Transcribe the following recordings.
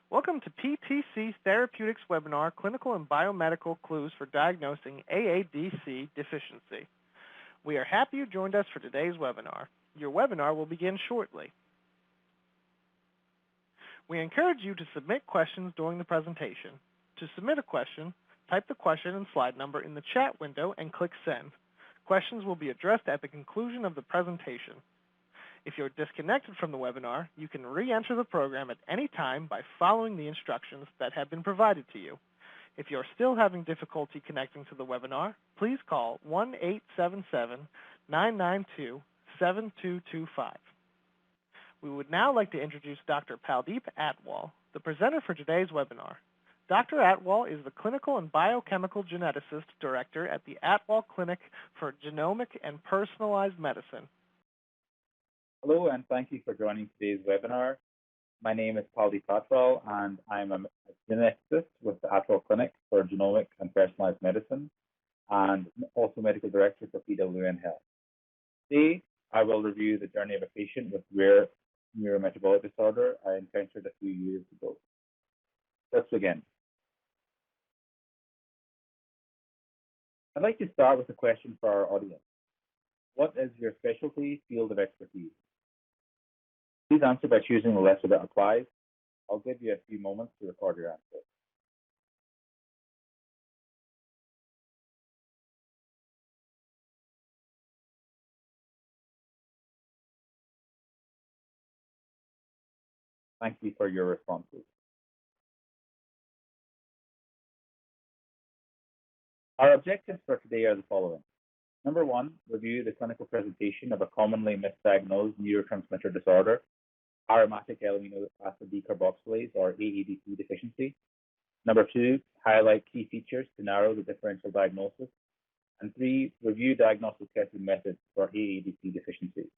Welcome to PTC Therapeutics webinar, Clinical and Biomedical Clues for Diagnosing AADC Deficiency. We are happy you joined us for today's webinar. Your webinar will begin shortly. We encourage you to submit questions during the presentation. To submit a question, type the question and slide number in the chat window and click Send. Questions will be addressed at the conclusion of the presentation. If you're disconnected from the webinar, you can re-enter the program at any time by following the instructions that have been provided to you. If you're still having difficulty connecting to the webinar, please call 1-877-992-7225. We would now like to introduce Dr. Paldeep Atwal, the presenter for today's webinar. Dr. Atwal is the Clinical and Biochemical Geneticist Director at the Atwal Clinic for Genomic and Personalized Medicine. Hello, and thank you for joining today's webinar. My name is Paldeep Atwal, and I'm a geneticist with the Atwal Clinic for Genomic and Personalized Medicine, and also Medical Director for PWN Health. Today, I will review the journey of a patient with rare neurometabolic disorder I encountered a few years ago. Let's begin. I'd like to start with a question for our audience. What is your specialty field of expertise? Please answer by choosing the letter that applies. I'll give you a few moments to record your answer. Thank you for your responses. Our objectives for today are the following. Number one, review the clinical presentation of a commonly misdiagnosed neurotransmitter disorder, aromatic amino acid decarboxylase, or AADC deficiency. Number two, highlight key features to narrow the differential diagnosis. And three, review diagnostic testing methods for AADC deficiency.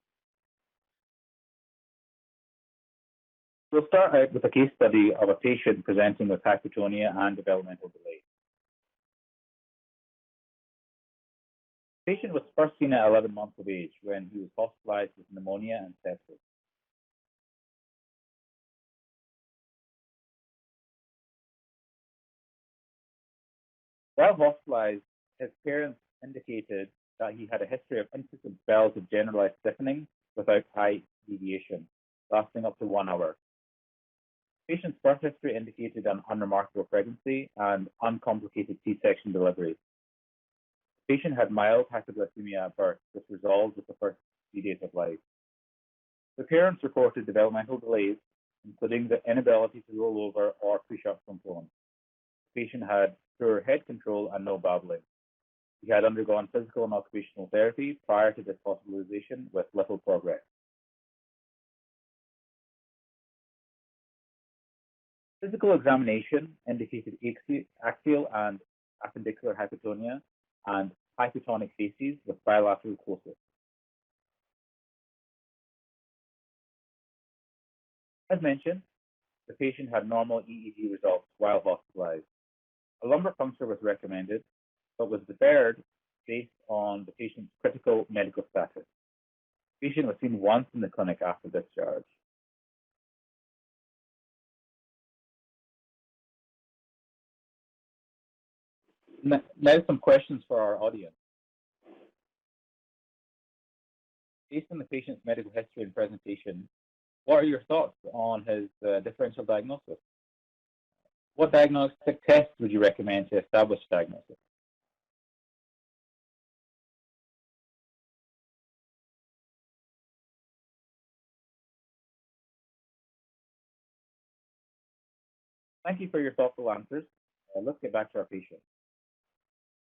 We'll start out with a case study of a patient presenting with hypotonia and developmental delay. The patient was first seen at 11 months of age when he was hospitalized with pneumonia and sepsis. While hospitalized, his parents indicated that he had a history of insistent spells of generalized stiffening without high deviation, lasting up to 1 hour. The patient's birth history indicated an unremarkable pregnancy and uncomplicated C-section delivery. The patient had mild hypoglycemia at birth, which resolved with the first 3 days of life. The parents reported developmental delays, including the inability to roll over or push up from phone. The patient had poor head control and no babbling. He had undergone physical and occupational therapy prior to this hospitalization with little progress. Physical examination indicated axial and appendicular hypotonia and hypotonic facies with bilateral closis. As mentioned, the patient had normal EEG results while hospitalized. A lumbar puncture was recommended, but was deferred based on the patient's critical medical status. The patient was seen once in the clinic after discharge. Now some questions for our audience. Based on the patient's medical history and presentation, what are your thoughts on his differential diagnosis? What diagnostic tests would you recommend to establish diagnosis? Thank you for your thoughtful answers. Let's get back to our patient.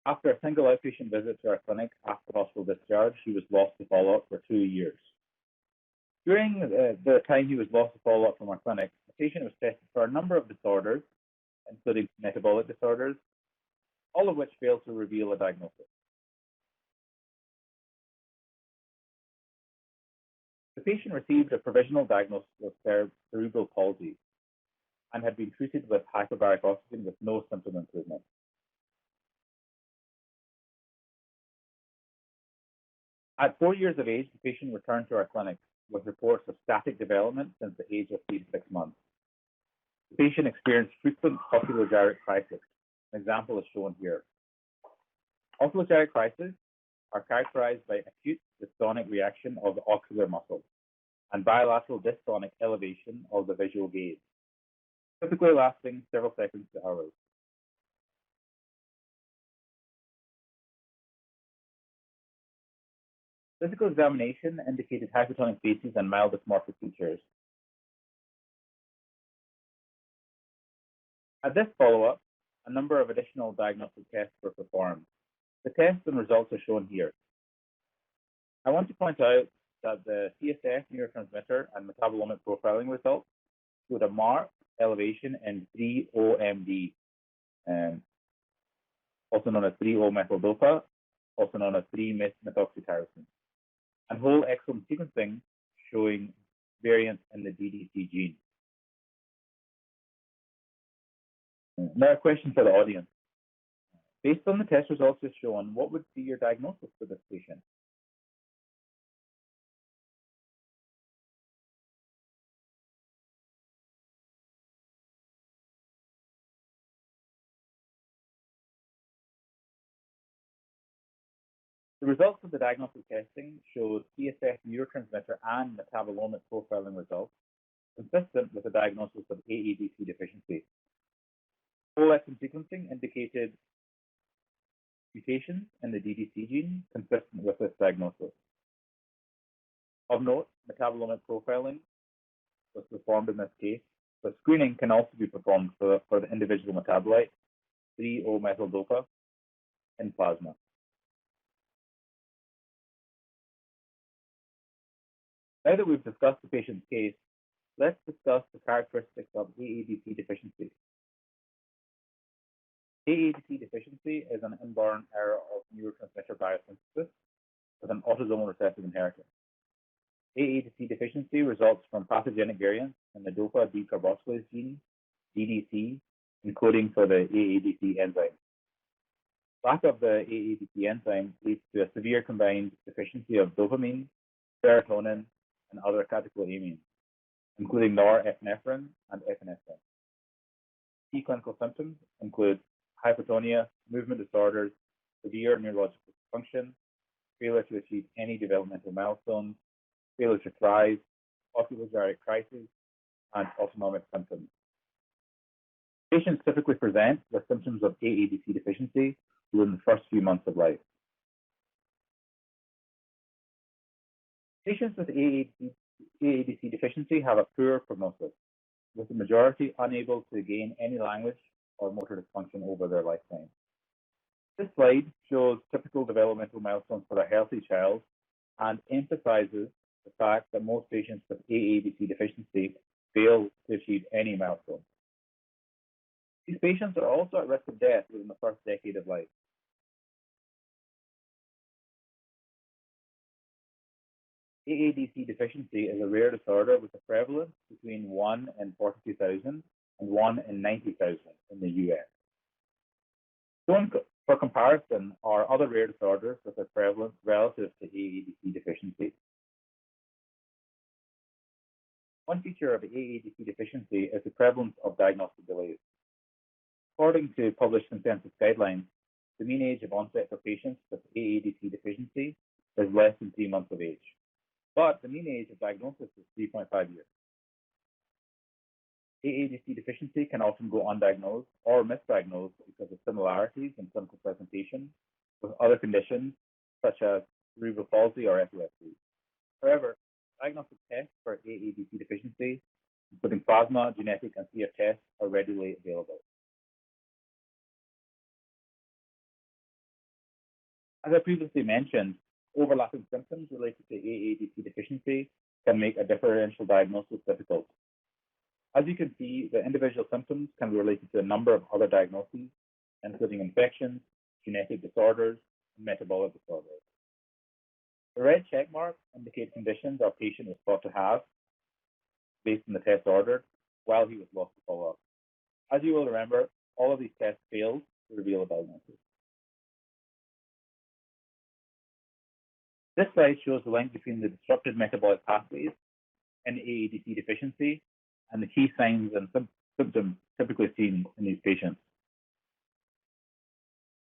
After a single outpatient visit to our clinic after hospital discharge, he was lost to follow-up for 2 years. During the time he was lost to follow-up from our clinic, the patient was tested for a number of disorders, including metabolic disorders, all of which failed to reveal a diagnosis. The patient received a provisional diagnosis of cerebral palsy and had been treated with hyperbaric oxygen with no symptom improvement. At 4 years of age, the patient returned to our clinic with reports of static development since the age of 3 to 6 months. The patient experienced frequent oscillogeric crises. An example is shown here. Oscillogeric crises are characterized by acute dystonic reaction of the ocular muscle and bilateral dystonic elevation of the visual gaze, typically lasting several seconds to hours. Physical examination indicated hypotonic faces and mild dysmorphic features. At this follow-up, a number of additional diagnostic tests were performed. The tests and results are shown here. I want to point out that the CSF neurotransmitter and metabolomic profiling results showed a marked elevation in 3-OMD, also known as 3-O-methyl-dopa, also known as 3-methoxytyrosine, and whole exome sequencing showing variants in the DDC gene. Now a question for the audience. Based on the test results as shown, what would be your diagnosis for this patient? The results of the diagnostic testing showed CSF neurotransmitter and metabolomic profiling results consistent with the diagnosis of AADC deficiency. Whole exome sequencing indicated mutations in the DDC gene consistent with this diagnosis. Of note, metabolomic profiling was performed in this case, but screening can also be performed for the individual metabolite, 3-O-methyl-dopa, in plasma. Now that we've discussed the patient's case, let's discuss the characteristics of AADC deficiency. AADC deficiency is an inborn error of neurotransmitter biosynthesis with an autosomal recessive inheritance. AADC deficiency results from pathogenic variants in the dopa decarboxylase gene, DDC, encoding for the AADC enzyme. Lack of the AADC enzyme leads to a severe combined deficiency of dopamine, serotonin, and other catecholamines, including norepinephrine and epinephrine. Key clinical symptoms include hypotonia, movement disorders, severe neurological dysfunction, failure to achieve any developmental milestones, failure to thrive, oscillogeric crises, and autonomic symptoms. Patients typically present with symptoms of AADC deficiency within the first few months of life. Patients with AADC deficiency have a poor prognosis, with the majority unable to gain any language or motor dysfunction over their lifetime. This slide shows typical developmental milestones for a healthy child and emphasizes the fact that most patients with AADC deficiency fail to achieve any milestone. These patients are also at risk of death within the first decade of life. AADC deficiency is a rare disorder with a prevalence between 1 in 42,000 and 1 in 90,000 in the US. Shown for comparison are other rare disorders with a prevalence relative to AADC deficiency. One feature of AADC deficiency is the prevalence of diagnostic delays. According to published consensus guidelines, the mean age of onset for patients with AADC deficiency is less than 3 months of age, but the mean age of diagnosis is 3.5 years. AADC deficiency can often go undiagnosed or misdiagnosed because of similarities in clinical presentation with other conditions such as cerebral palsy or epilepsy. However, diagnostic tests for AADC deficiency, including plasma, genetic, and CF tests, are readily available. As I previously mentioned, overlapping symptoms related to AADC deficiency can make a differential diagnosis difficult. As you can see, the individual symptoms can be related to a number of other diagnoses, including infections, genetic disorders, and metabolic disorders. The red check mark indicates conditions our patient is thought to have based on the test ordered while he was lost to follow-up. As you will remember, all of these tests failed to reveal a diagnosis. This slide shows the link between the disrupted metabolic pathways in AADC deficiency and the key signs and symptoms typically seen in these patients.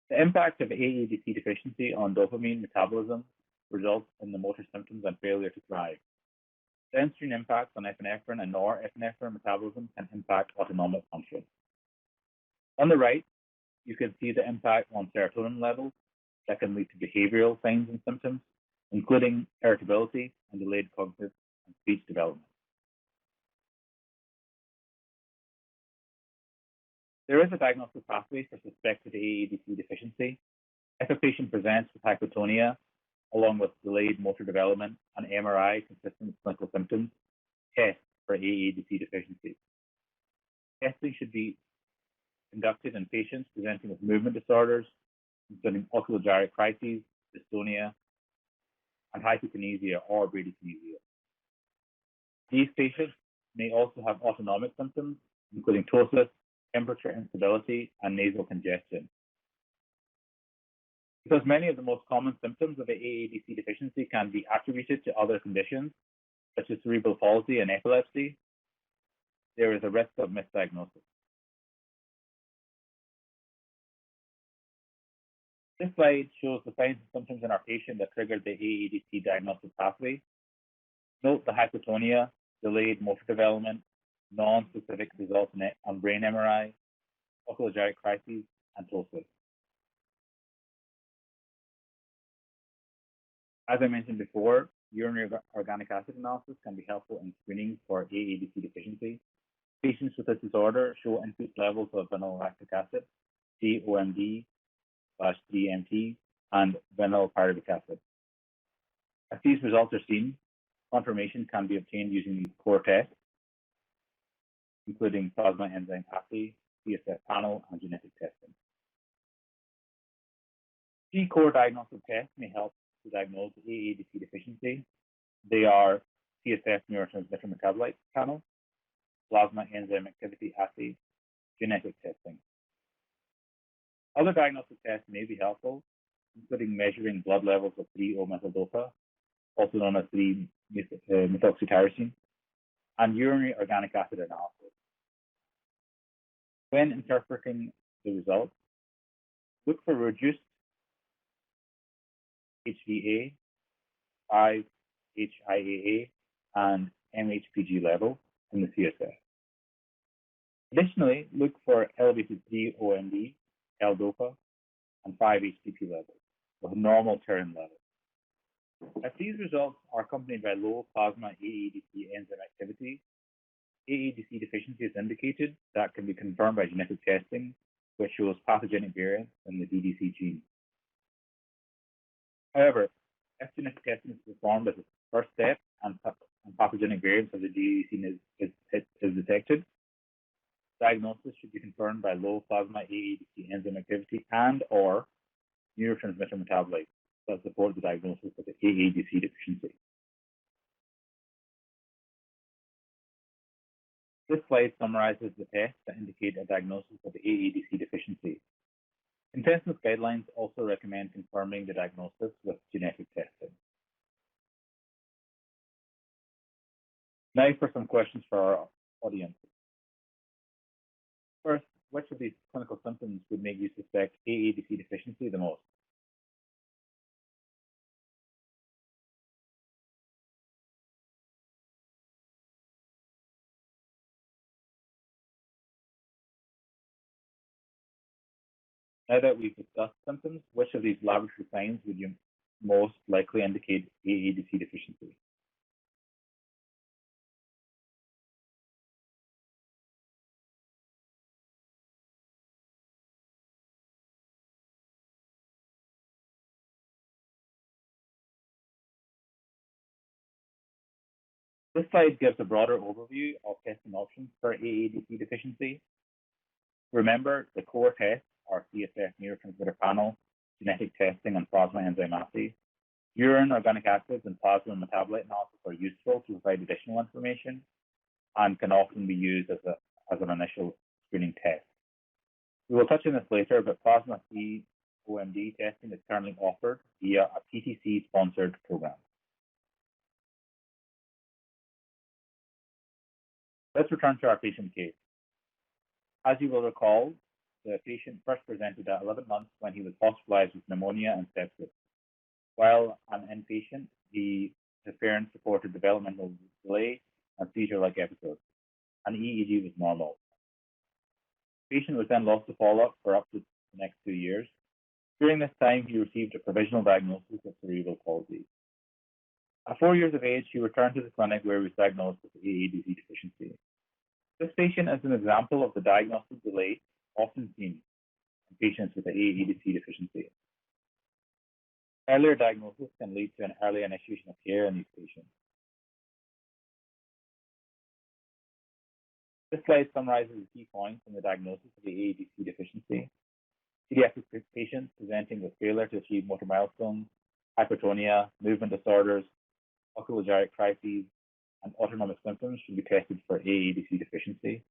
The impact of AADC deficiency on dopamine metabolism results in the motor symptoms and failure to thrive. Downstream impacts on epinephrine and norepinephrine metabolism can impact autonomic function. On the right, you can see the impact on serotonin levels that can lead to behavioral signs and symptoms, including irritability and delayed cognitive and speech development. There is a diagnostic pathway for suspected AADC deficiency. If a patient presents with hypotonia, along with delayed motor development and MRI consistent with clinical symptoms, test for AADC deficiency. Testing should be conducted in patients presenting with movement disorders, including oculogyric crises, dystonia, and hypokinesia or bradykinesia. These patients may also have autonomic symptoms, including ptosis, temperature instability, and nasal congestion. Because many of the most common symptoms of AADC deficiency can be attributed to other conditions, such as cerebral palsy and epilepsy, there is a risk of misdiagnosis. This slide shows the signs and symptoms in our patient that triggered the AADC diagnostic pathway. Note the hypotonia, delayed motor development, non-specific results on brain MRI, oculogyric crises, and ptosis. As I mentioned before, urinary organic acid analysis can be helpful in screening for AADC deficiency. Patients with this disorder show increased levels of phenolactic acid, COMD/DMT, and phenylpyruvic acid. As these results are seen, confirmation can be obtained using these core tests, including plasma enzyme assay, CSF panel, and genetic testing. Key core diagnostic tests may help to diagnose AADC deficiency. They are CSF neurotransmitter metabolite panel, plasma enzyme activity assay, genetic testing. Other diagnostic tests may be helpful, including measuring blood levels of 3-O-methyl-DOPA, also known as 3-methoxytyrosine, and urinary organic acid analysis. When interpreting the results, look for reduced HVA, 5-HIAA, and MHPG levels in the CSF. Additionally, look for elevated 3-OMD, L-DOPA, and 5-HTP levels with normal TERN levels. If these results are accompanied by low plasma AADC enzyme activity, AADC deficiency is indicated. That can be confirmed by genetic testing, which shows pathogenic variants in the DDC gene. However, if genetic testing is performed as a first step and pathogenic variants of the DDC is detected, diagnosis should be confirmed by low plasma AADC enzyme activity and/or neurotransmitter metabolites that support the diagnosis of the AADC deficiency. This slide summarizes the tests that indicate a diagnosis of the AADC deficiency. Consensus guidelines also recommend confirming the diagnosis with genetic testing. Now for some questions for our audience. First, which of these clinical symptoms would make you suspect AADC deficiency the most? Now that we've discussed symptoms, which of these laboratory signs would you most likely indicate AADC deficiency? This slide gives a broader overview of testing options for AADC deficiency. Remember, the core tests are CSF neurotransmitter panel, genetic testing, and plasma enzyme assay. Urine, organic acids, and plasma metabolite analysis are useful to provide additional information and can often be used as an initial screening test. We will touch on this later, but plasma COMD testing is currently offered via a PTC-sponsored program. Let's return to our patient case. As you will recall, the patient first presented at 11 months when he was hospitalized with pneumonia and sepsis. While an inpatient, his parents reported developmental delay and seizure-like episodes. An EEG was normal. The patient was then lost to follow-up for up to the next 2 years. During this time, he received a provisional diagnosis of cerebral palsy. At 4 years of age, he returned to the clinic where he was diagnosed with AADC deficiency. This patient is an example of the diagnostic delay often seen in patients with AADC deficiency. Earlier diagnosis can lead to an early initiation of care in these patients. This slide summarizes the key points in the diagnosis of the AADC deficiency. Pediatric patients presenting with failure to achieve motor milestones, hypertonia, movement disorders, oculogyric crises, and autonomic symptoms should be tested for AADC deficiency.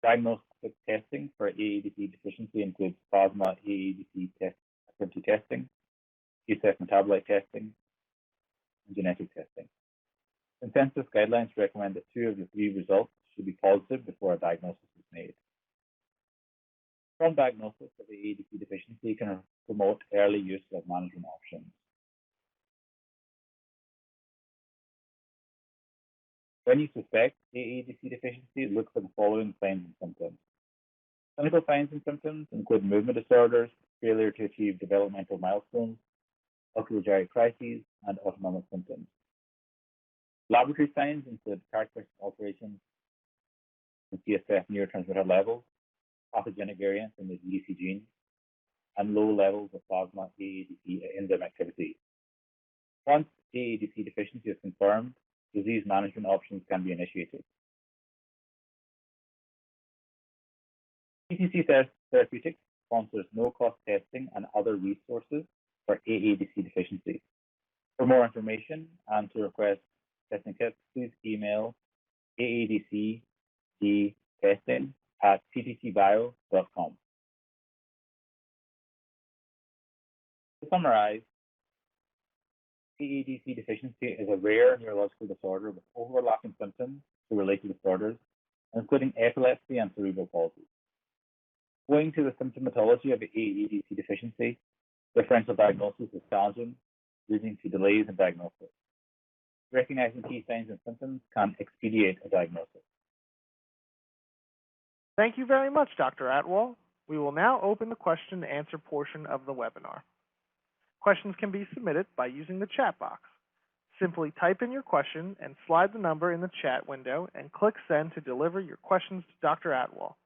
Diagnostic testing for AADC deficiency includes plasma AADC activity testing, CSF metabolite testing, and genetic testing. Consensus guidelines recommend that 2 of the 3 results should be positive before a diagnosis is made. From diagnosis of AADC deficiency can promote early use of management options. When you suspect AADC deficiency, look for the following signs and symptoms. Clinical signs and symptoms include movement disorders, failure to achieve developmental milestones, oculogyric crises, and autonomic symptoms. Laboratory signs include characteristic alterations in CSF neurotransmitter levels, pathogenic variants in the AADC gene, and low levels of plasma AADC enzyme activity. Once AADC deficiency is confirmed, disease management options can be initiated. PTC Therapeutics sponsors no-cost testing and other resources for AADC deficiency. For more information and to request testing kits, please email aadcdtesting@ptcbio.com. To summarize, AADC deficiency is a rare neurological disorder with overlapping symptoms to related disorders, including epilepsy and cerebral palsy. Owing to the symptomatology of AADC deficiency, differential diagnosis is challenging, leading to delays in diagnosis. Recognizing key signs and symptoms can expedite a diagnosis. Thank you very much, Dr. Atwal. We will now open the question and answer portion of the webinar. Questions can be submitted by using the chat box. Simply type in your question and slide the number in the chat window and click send to deliver your questions to Dr. Atwal.